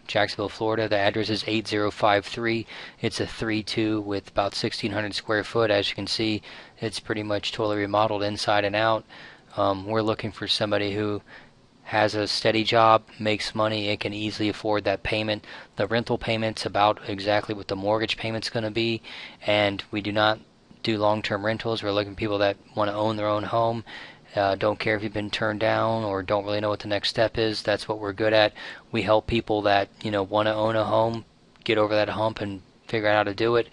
Jacksonville, Florida. The address is 8053. It's a 3-2 with about 1,600 square foot. As you can see, it's pretty much totally remodeled inside and out. We're looking for somebody who has a steady job, makes money, and can easily afford that payment. The rental payment's about exactly what the mortgage payment's going to be, and we do not do long-term rentals. We're looking for people that want to own their own home. Don't care if you've been turned down or don't really know what the next step is. That's what we're good at. We help people that want to own a home get over that hump and figure out how to do it.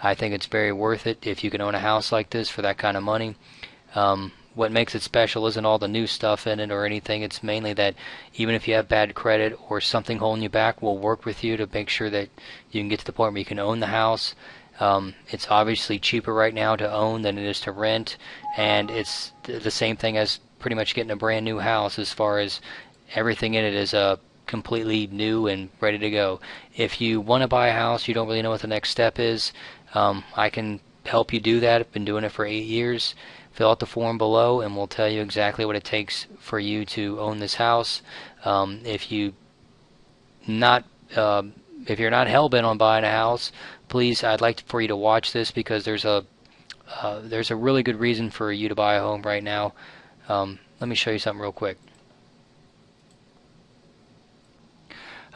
I think it's very worth it if you can own a house like this for that kind of money. What makes it special isn't all the new stuff in it or anything. It's mainly that even if you have bad credit or something holding you back, we'll work with you to make sure that you can get to the point where you can own the house. It's obviously cheaper right now to own than it is to rent, and it's the same thing as pretty much getting a brand new house as far as everything in it is completely new and ready to go. If you want to buy a house, you don't really know what the next step is, I can help you do that. I've been doing it for 8 years. Fill out the form below and we'll tell you exactly what it takes for you to own this house. If you're not hell-bent on buying a house, please, I'd like for you to watch this because there's a really good reason for you to buy a home right now. Let me show you something real quick.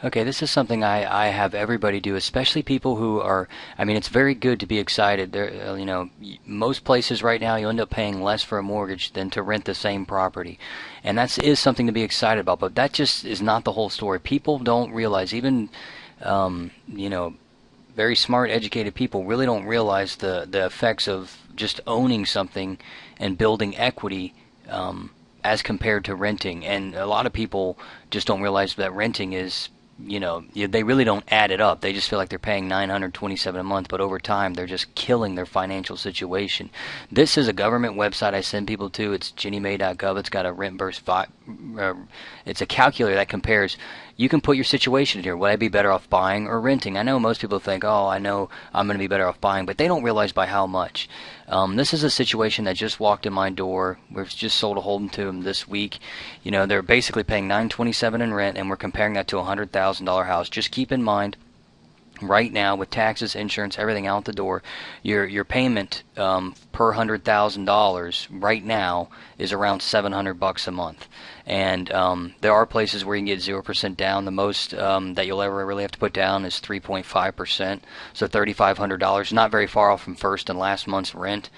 Okay, this is something I have everybody do, especially people who are, it's very good to be excited. There, most places right now you end up paying less for a mortgage than to rent the same property. And that is something to be excited about, but that just is not the whole story. People don't realize, even, very smart, educated people really don't realize the effects of just owning something and building equity as compared to renting. And a lot of people just don't realize that renting is, they really don't add it up. They just feel like they're paying $927 a month, but over time they're just killing their financial situation. This is a government website I send people to. It's ginniemay.gov. It's got a rent versus it's a calculator that compares. You can put your situation in here. Would I be better off buying or renting? I know most people think, oh, I know I'm going to be better off buying, but they don't realize by how much. This is a situation that just walked in my door. We've just sold a home to them this week. They're basically paying $927 in rent, and we're comparing that to a $100,000 house. Just keep in mind, right now with taxes, insurance, everything out the door, your payment per $100,000 right now is around $700 a month. And there are places where you can get 0% down. The most that you'll ever really have to put down is 3.5%, so $3,500. Not very far off from first and last month's rent.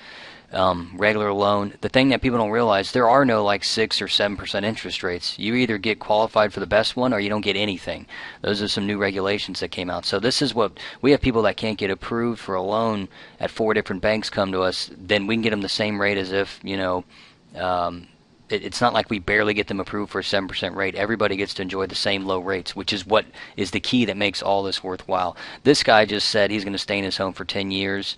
Regular loan. The thing that people don't realize, there are no like 6 or 7% interest rates. You either get qualified for the best one or you don't get anything. Those are some new regulations that came out. So this is what we have: people that can't get approved for a loan at 4 different banks come to us. Then we can get them the same rate as if it's not like we barely get them approved for a 7% rate. Everybody gets to enjoy the same low rates, which is what is the key that makes all this worthwhile. This guy just said he's going to stay in his home for 10 years.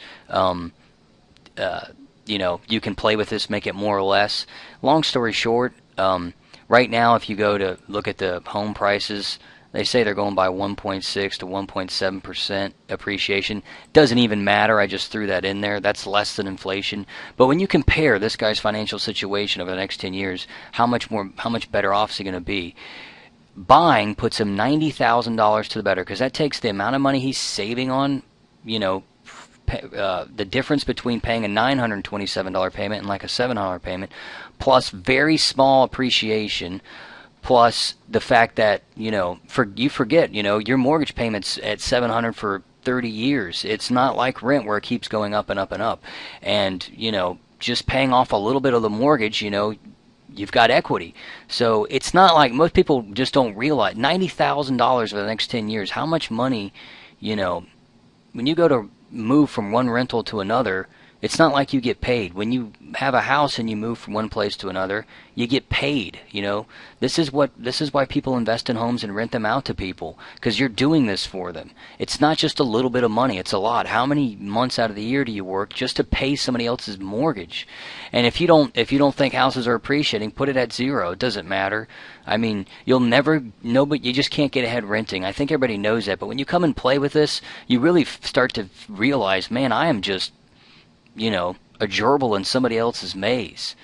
You can play with this, make it more or less. Long story short, right now if you go to look at the home prices, they say they're going by 1.6 to 1.7% appreciation. Doesn't even matter. I just threw that in there. That's less than inflation. But when you compare this guy's financial situation over the next 10 years, how much better off is he going to be? Buying puts him $90,000 to the better, because that takes the amount of money he's saving on, the difference between paying a $927 payment and like a $700 payment, plus very small appreciation, plus the fact that you forget your mortgage payment's at $700 for 30 years. It's not like rent where it keeps going up and up and up. And just paying off a little bit of the mortgage, you've got equity. So it's not like, most people just don't realize $90,000 for the next 10 years. How much money, when you go to move from one rental to another, it's not like you get paid. When you have a house and you move from one place to another, you get paid. This is why people invest in homes and rent them out to people, because you're doing this for them. It's not just a little bit of money, it's a lot. How many months out of the year do you work just to pay somebody else's mortgage? And if you don't think houses are appreciating, put it at 0. It doesn't matter. You'll never know, but you just can't get ahead renting. I think everybody knows that, but when you come and play with this, you really start to realize, man, I am just a gerbil in somebody else's maze.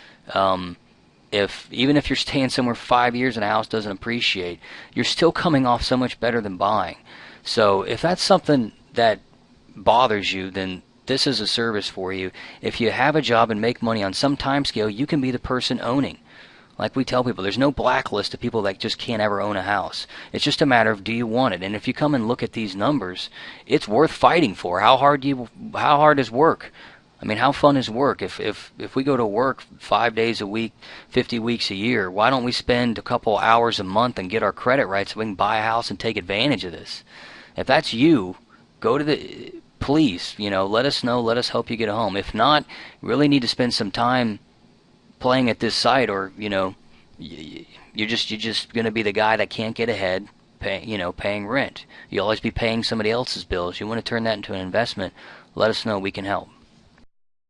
even if you're staying somewhere 5 years and a house doesn't appreciate, you're still coming off so much better than buying. So if that's something that bothers you, then this is a service for you. If you have a job and make money on some time scale, you can be the person owning. Like we tell people, there's no blacklist of people that just can't ever own a house. It's just a matter of, do you want it? And if you come and look at these numbers, it's worth fighting for. How hard is work? I mean, how fun is work? If we go to work 5 days a week, 50 weeks a year, why don't we spend a couple hours a month and get our credit right so we can buy a house and take advantage of this? If that's you, please, let us know. Let us help you get a home. If not, you really need to spend some time playing at this site, or you're just going to be the guy that can't get ahead, paying rent. You'll always be paying somebody else's bills. You want to turn that into an investment. Let us know. We can help.